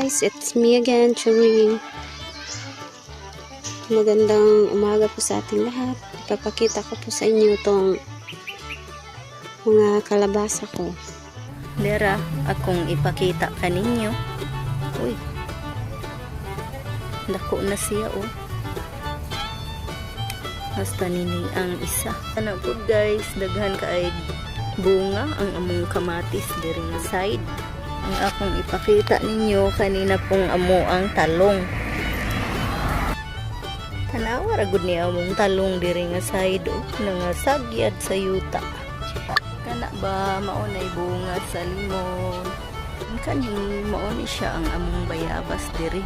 Guys, it's me again, Cherry. Magandang umaga po sa ating lahat. Ipapakita ko po sa inyo itong mga kalabasa ko. Dera, akong ipakita kaninyo. Uy, dako na siya oh. Basta nini ang isa. Ano po guys, daghan kaay bunga ang among kamatis diri nga side. Ang akong ipakita ninyo kanina pong amo ang talong. Tanawa ra gud ni among talong diri nga side oh, nga sagyad sa yuta. Kana ba maunay bunga sa limon. Kani mauni siya ang among bayabas diri.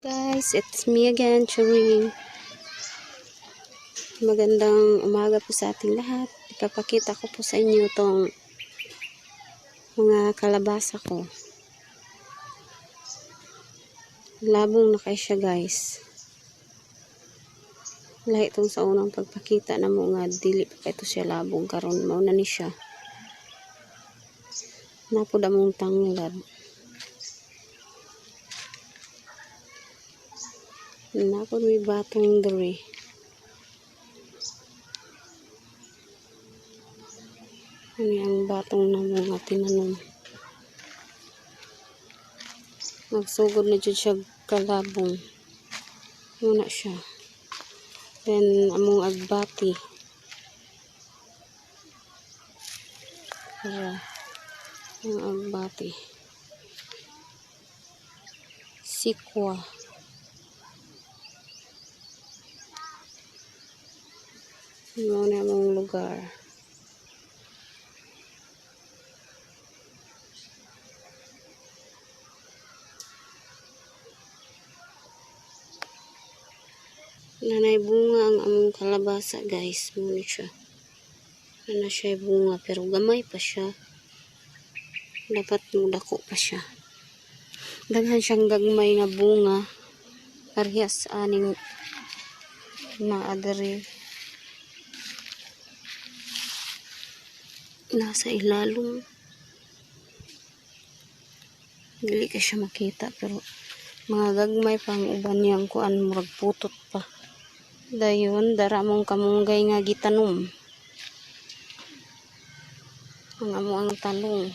Guys, it's me again, Cherry. Magandang umaga po sa ating lahat. Ipapakita ko po sa inyo itong mga kalabasa ko. Labong na kayo siya guys. Lahi itong sa unang pagpakita na mo nga dili pa ito siya labong karon mauna ni siya. Napod among tanglad. Napod may batong diri. Ano ang batong na mga tinanom. Nagsugod na dyan siya kalabong. Muna siya. Then, among agbati. Para, ang agbati. Sikwa. Ano na among lugar. Nanay bunga ang among kalabasa guys. Muna siya. Nana siya bunga pero gamay pa siya. Dapat mudako pa siya. Daghan siyang gagmay nga bunga. Parehas aning naadari. Nasa ilalong. Dili ka siya makita pero mga gagmay pang uban niyang kuan murag putot pa. Dayon, dara mong kamunggay nga gitanom. Ang amo ang talong.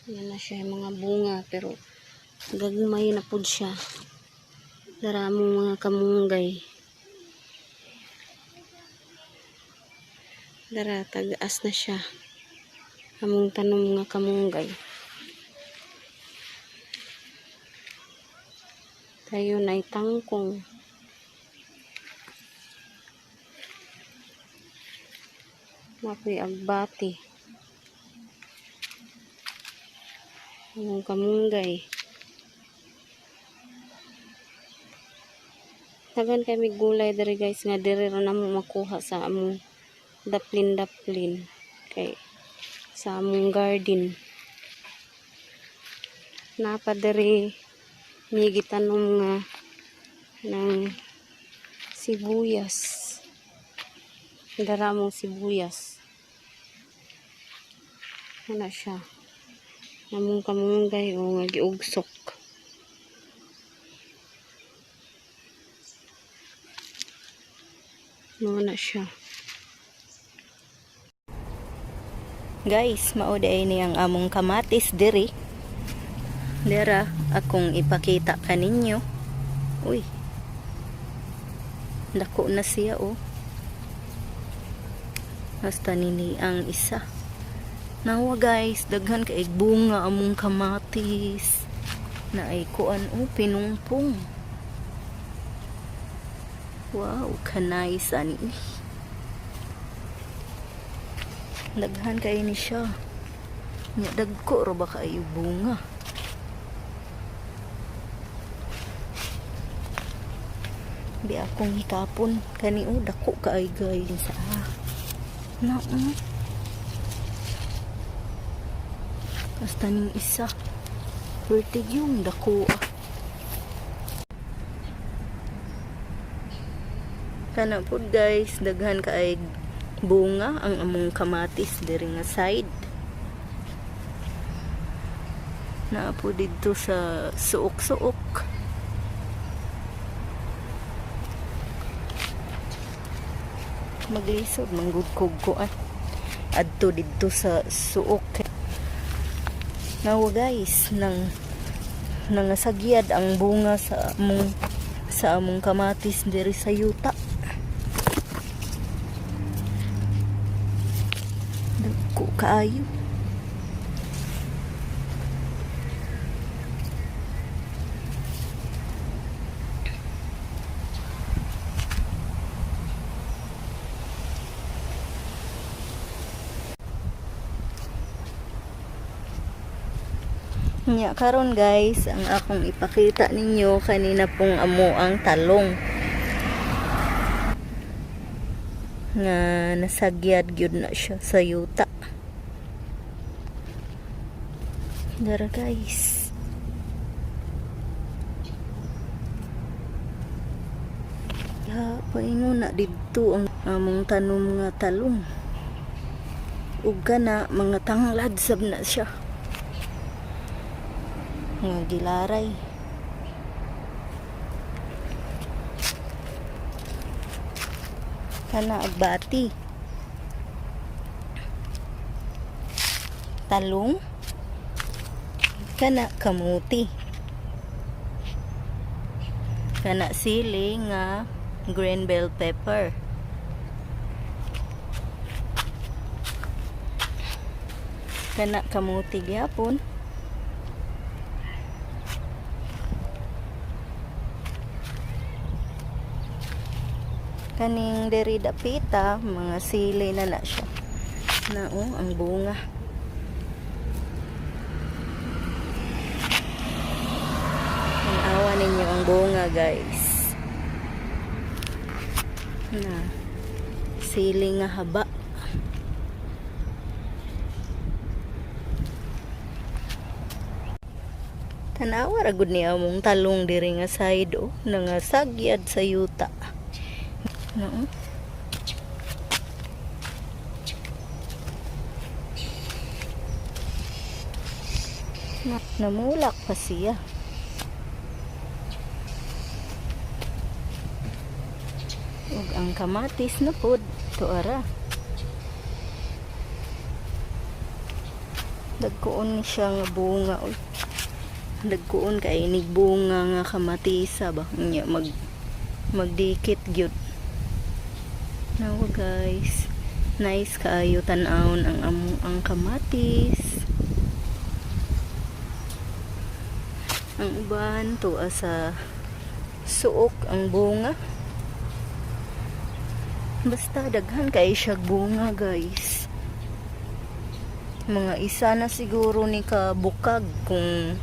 Yan na siya mga bunga pero gagmay na pud siya. Dara mong mga kamunggay. Dara, tagaas na siya. Among tanom nga kamunggay. Tayo na itangkong. Mapoy agbati. Among kamunggay. Tagan kami gulay dari guys nga diri ra namo makuha sa among daplin kay sa among garden. Napa diri may gitanom nga ng sibuyas. Dara mong sibuyas. Ano siya? Namong kamunggay o nga giugsok. Ano siya? Guys, mauday ni ang among kamatis diri. Dera, akong ipakita kaninyo. Uy, dako na siya oh. Basta nini ang isa. Nawa guys, daghan kay bunga among kamatis. Na ay kuan oh, pinungpong. Wow, kanaysan ni. Daghan kay ni siya. Nya dagko ra ba kayo bunga? Di akong hitapon kani o dako kaay guys sa basta ning isa pretty yung dako kana po guys daghan kaay bunga ang among kamatis diri nga side. na po dito sa suok-suok. Maglisod manggugkog ko adto dito sa suok. Nawa guys, nangasagyad ang bunga sa among kamatis diri sa yuta. Dagko kaayo. Nya karon guys, ang akong ipakita ninyo kanina pong amo ang talong nga nasagyad gyud na siya sa yuta. Dara guys, paingon na dito ang among tanom nga talong, ug kana mga tanglad sab na siya nga gilaray. Kana agbati, talong, kana kamuti, kana sili nga green bell pepper, kana kamuti gyapon, kaning diri dapita mga sili na siya na ang bunga. Awa ninyo ang bunga guys, na sili nga haba. Tanawa ra gud ni among talong diri nga side nangasagyad sa yuta. No. Namulak pa siya. Ug ang kamatis na pod tuara. Dagkoon siya nga bunga oy. Dagkoon kay inig bunga nga kamatisa ba nya magdikit gyud. Now guys, nice kaayo tan-awon ang kamatis. Ang uban to sa suok ang bunga. Basta daghan kay siya bunga guys. Mga isa na siguro ni kabukag kung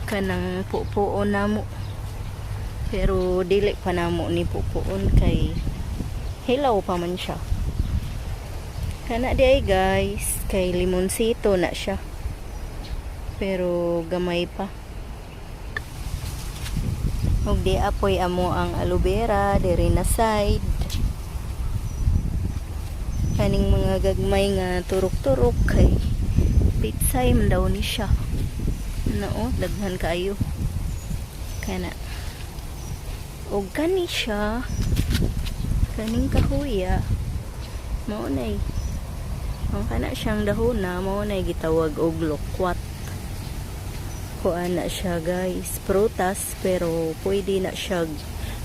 kanang pupuon namo. Pero dili pa namo ni pupuon kay hilaw pa man siya. Kana di ay guys, kay limonsito na siya. Pero gamay pa. Ug di apoy amo ang aloe vera diri na side. Kaning mga gagmay nga turok-turok kay pitsay man daw ni siya. Nao, daghan kayo. Kana. Ug kani siya kaning kahuya mao nay ang kana siyang dahona mao nay gitawag og lokwat. Kuan na siya guys, prutas pero pwede na siya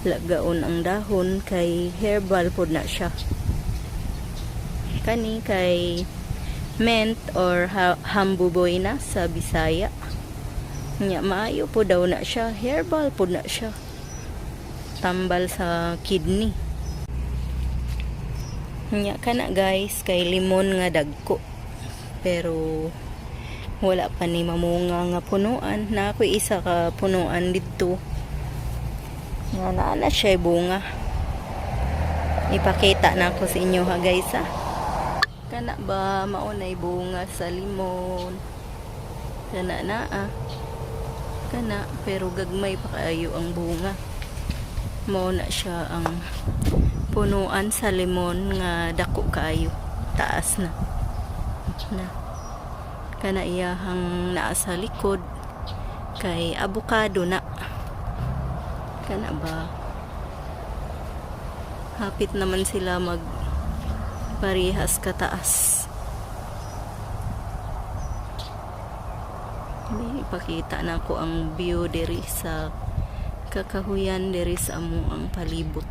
lagaon ang dahon kay herbal pod na siya. Kani kay mint or hambuboy na sa Bisaya. Nya maayo po daw na siya, herbal pod na siya. Tambal sa kidney. Nya kana guys, kay limon nga dagko. Pero wala pa ni mamunga nga punuan. Na ako isa ka punuan dito. Nga na siya bunga. Ipakita na ako sa inyo ha guys ha. Kana ba maunay bunga sa limon? Kana na Kana pero gagmay pa kayo ang bunga. Mao na siya ang punuan sa limon nga dako kayo, taas na kana iyahang naa sa likod kay avocado na kana ba, hapit naman sila mag parehas kataas. May ipakita na ko ang view diri sa kakahuyan diri sa among palibot.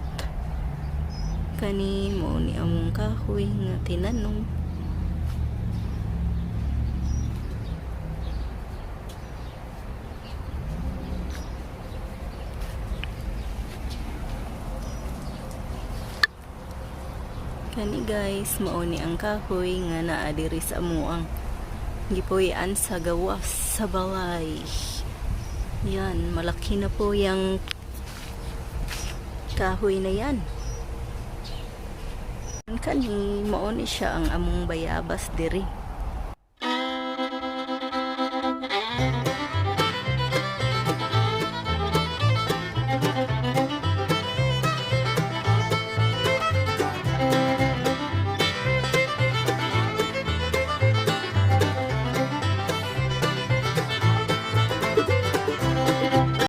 Kani mo ni among kahoy nga tinanong. Kani guys, mao ni ang kahoy nga naa diri sa amuang gipuy-an sa gawas sa balay. Yan, malaki na po yung kahoy na yan. Kani mao ni siya ang among bayabas diri.